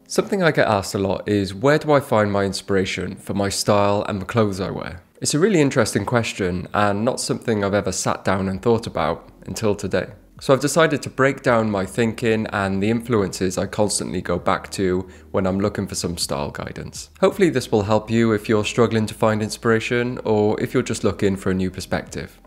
Something I get asked a lot is, where do I find my inspiration for my style and the clothes I wear? It's a really interesting question and not something I've ever sat down and thought about until today. So I've decided to break down my thinking and the influences I constantly go back to when I'm looking for some style guidance. Hopefully this will help you if you're struggling to find inspiration or if you're just looking for a new perspective.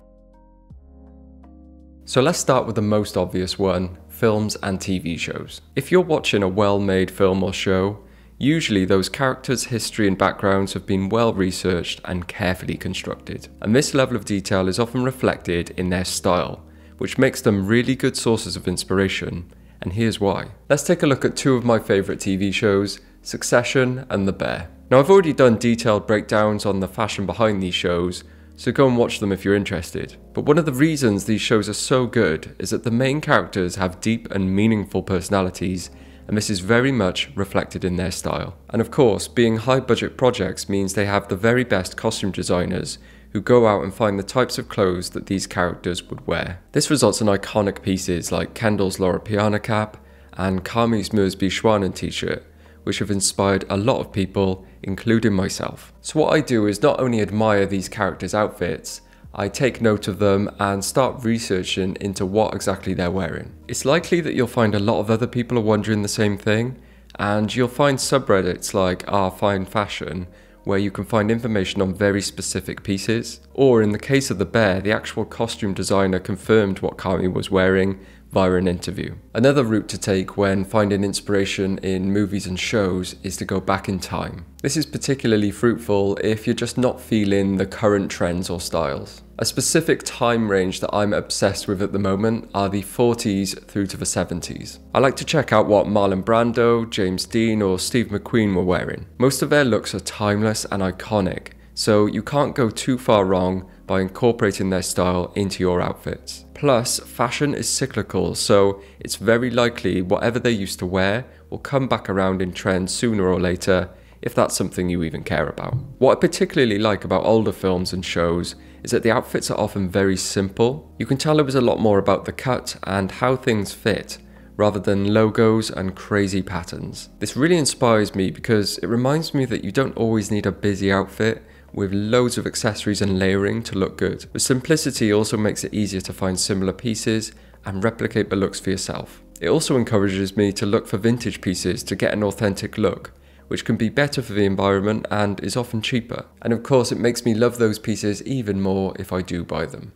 So let's start with the most obvious one, films and TV shows. If you're watching a well-made film or show, usually those characters' history and backgrounds have been well researched and carefully constructed. And this level of detail is often reflected in their style, which makes them really good sources of inspiration. And here's why. Let's take a look at two of my favourite TV shows, Succession and The Bear. Now I've already done detailed breakdowns on the fashion behind these shows, so go and watch them if you're interested. But one of the reasons these shows are so good is that the main characters have deep and meaningful personalities, and this is very much reflected in their style. And of course, being high budget projects means they have the very best costume designers who go out and find the types of clothes that these characters would wear. This results in iconic pieces like Kendall's Laura Piana cap and Kami's Mersby Schwanen t-shirt, which have inspired a lot of people, including myself. So what I do is not only admire these characters' outfits, I take note of them and start researching into what exactly they're wearing. It's likely that you'll find a lot of other people are wondering the same thing, and you'll find subreddits like r Fine Fashion, where you can find information on very specific pieces. Or in the case of the bear, the actual costume designer confirmed what Kami was wearing via an interview. Another route to take when finding inspiration in movies and shows is to go back in time. This is particularly fruitful if you're just not feeling the current trends or styles. A specific time range that I'm obsessed with at the moment are the 40s through to the 70s. I like to check out what Marlon Brando, James Dean or Steve McQueen were wearing. Most of their looks are timeless and iconic, so you can't go too far wrong by incorporating their style into your outfits. Plus, fashion is cyclical, so it's very likely whatever they used to wear will come back around in trend sooner or later, if that's something you even care about. What I particularly like about older films and shows is that the outfits are often very simple. You can tell it was a lot more about the cut and how things fit, rather than logos and crazy patterns. This really inspires me because it reminds me that you don't always need a busy outfit with loads of accessories and layering to look good. The simplicity also makes it easier to find similar pieces and replicate the looks for yourself. It also encourages me to look for vintage pieces to get an authentic look, which can be better for the environment and is often cheaper. And of course, it makes me love those pieces even more if I do buy them.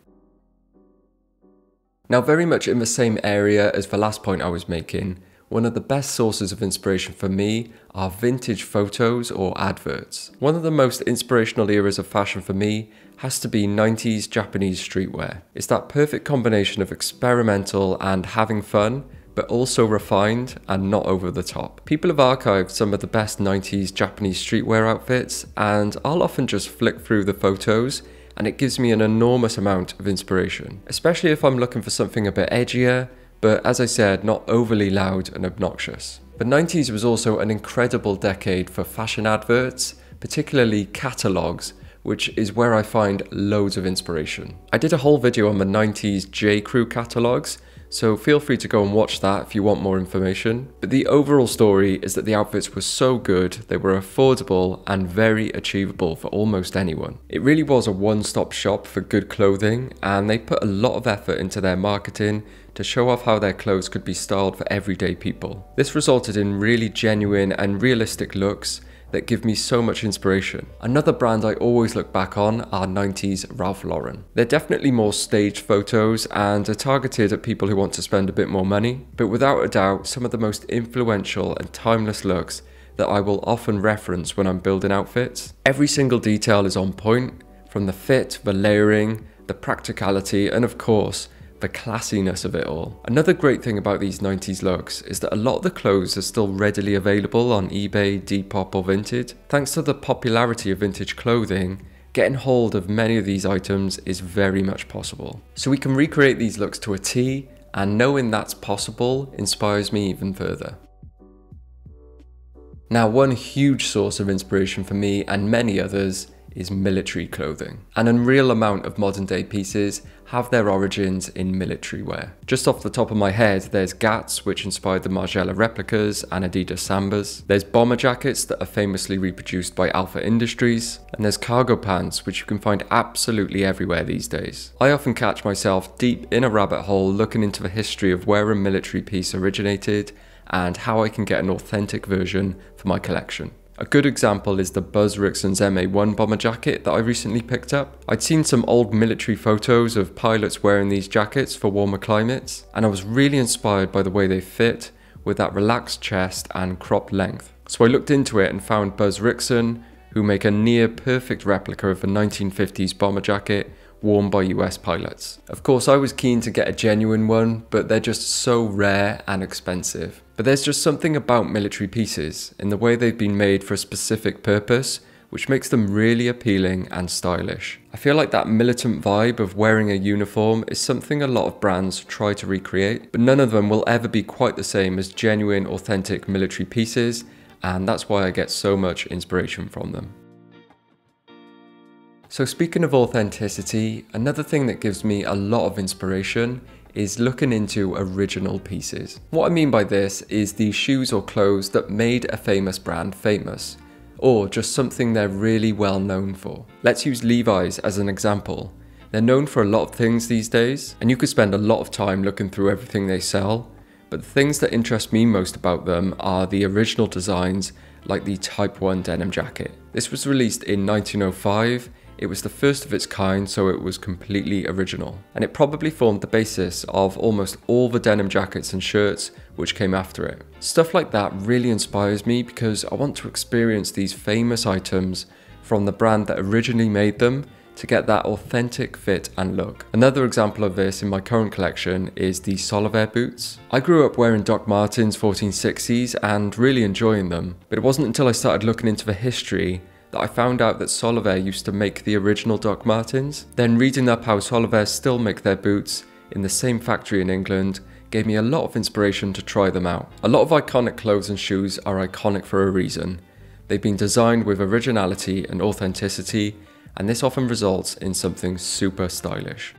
Now, very much in the same area as the last point I was making, one of the best sources of inspiration for me are vintage photos or adverts. One of the most inspirational eras of fashion for me has to be 90s Japanese streetwear. It's that perfect combination of experimental and having fun, but also refined and not over the top. People have archived some of the best 90s Japanese streetwear outfits, and I'll often just flick through the photos and it gives me an enormous amount of inspiration, especially if I'm looking for something a bit edgier, but as I said, not overly loud and obnoxious. The 90s was also an incredible decade for fashion adverts, particularly catalogs, which is where I find loads of inspiration. I did a whole video on the 90s J. Crew catalogs, so feel free to go and watch that if you want more information. But the overall story is that the outfits were so good, they were affordable and very achievable for almost anyone. It really was a one-stop shop for good clothing, and they put a lot of effort into their marketing to show off how their clothes could be styled for everyday people. This resulted in really genuine and realistic looks that give me so much inspiration. Another brand I always look back on are 90s Ralph Lauren. They're definitely more staged photos and are targeted at people who want to spend a bit more money, but without a doubt some of the most influential and timeless looks that I will often reference when I'm building outfits. Every single detail is on point, from the fit, the layering, the practicality, and of course, the classiness of it all. Another great thing about these 90s looks is that a lot of the clothes are still readily available on eBay, Depop or Vinted. Thanks to the popularity of vintage clothing, getting hold of many of these items is very much possible. So we can recreate these looks to a T, and knowing that's possible inspires me even further. Now, one huge source of inspiration for me and many others is military clothing. An unreal amount of modern day pieces have their origins in military wear. Just off the top of my head, there's Gats, which inspired the Margiela replicas and Adidas Sambas. There's bomber jackets that are famously reproduced by Alpha Industries. And there's cargo pants, which you can find absolutely everywhere these days. I often catch myself deep in a rabbit hole looking into the history of where a military piece originated and how I can get an authentic version for my collection. A good example is the Buzz Rixon's MA1 bomber jacket that I recently picked up. I'd seen some old military photos of pilots wearing these jackets for warmer climates, and I was really inspired by the way they fit with that relaxed chest and cropped length. So I looked into it and found Buzz Rixon, who make a near perfect replica of a 1950s bomber jacket worn by US pilots. Of course, I was keen to get a genuine one, but they're just so rare and expensive. But there's just something about military pieces in the way they've been made for a specific purpose, which makes them really appealing and stylish. I feel like that militant vibe of wearing a uniform is something a lot of brands try to recreate, but none of them will ever be quite the same as genuine, authentic military pieces, and that's why I get so much inspiration from them. So speaking of authenticity, another thing that gives me a lot of inspiration is looking into original pieces. What I mean by this is the shoes or clothes that made a famous brand famous, or just something they're really well known for. Let's use Levi's as an example. They're known for a lot of things these days, and you could spend a lot of time looking through everything they sell, but the things that interest me most about them are the original designs, like the Type 1 denim jacket. This was released in 1905. It was the first of its kind, so it was completely original. And it probably formed the basis of almost all the denim jackets and shirts which came after it. Stuff like that really inspires me because I want to experience these famous items from the brand that originally made them to get that authentic fit and look. Another example of this in my current collection is the Solitaire boots. I grew up wearing Doc Martens 1460s and really enjoying them, but it wasn't until I started looking into the history that I found out that Solitaire used to make the original Doc Martens. Then reading up how Solitaire still make their boots in the same factory in England gave me a lot of inspiration to try them out. A lot of iconic clothes and shoes are iconic for a reason. They've been designed with originality and authenticity, and this often results in something super stylish.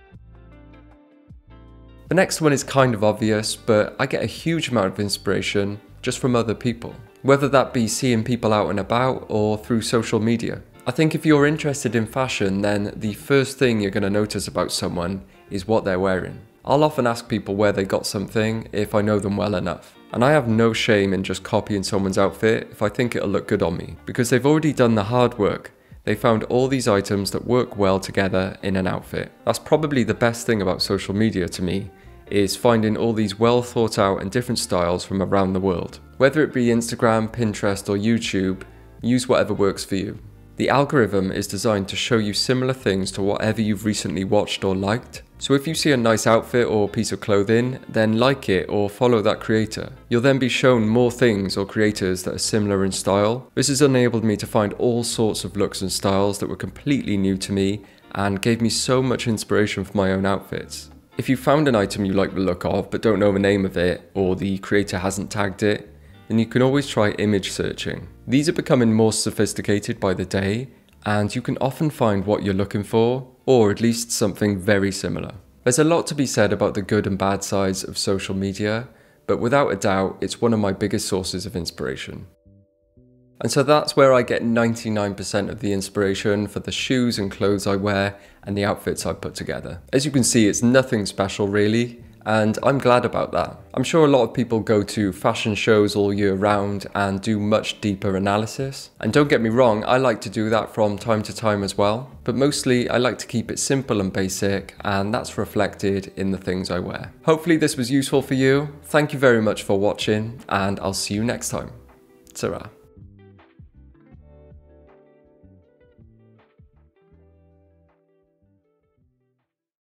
The next one is kind of obvious, but I get a huge amount of inspiration just from other people, whether that be seeing people out and about or through social media. I think if you're interested in fashion, then the first thing you're going to notice about someone is what they're wearing. I'll often ask people where they got something if I know them well enough. And I have no shame in just copying someone's outfit if I think it'll look good on me, because they've already done the hard work. They found all these items that work well together in an outfit. That's probably the best thing about social media to me, is finding all these well thought out and different styles from around the world. Whether it be Instagram, Pinterest or YouTube, use whatever works for you. The algorithm is designed to show you similar things to whatever you've recently watched or liked. So if you see a nice outfit or piece of clothing, then like it or follow that creator. You'll then be shown more things or creators that are similar in style. This has enabled me to find all sorts of looks and styles that were completely new to me and gave me so much inspiration for my own outfits. If you found an item you like the look of but don't know the name of it, or the creator hasn't tagged it, then you can always try image searching. These are becoming more sophisticated by the day, and you can often find what you're looking for, or at least something very similar. There's a lot to be said about the good and bad sides of social media, but without a doubt, it's one of my biggest sources of inspiration. And so that's where I get 99% of the inspiration for the shoes and clothes I wear and the outfits I put together. As you can see, it's nothing special really, and I'm glad about that. I'm sure a lot of people go to fashion shows all year round and do much deeper analysis. And don't get me wrong, I like to do that from time to time as well, but mostly I like to keep it simple and basic, and that's reflected in the things I wear. Hopefully this was useful for you. Thank you very much for watching, and I'll see you next time. Ta-ra.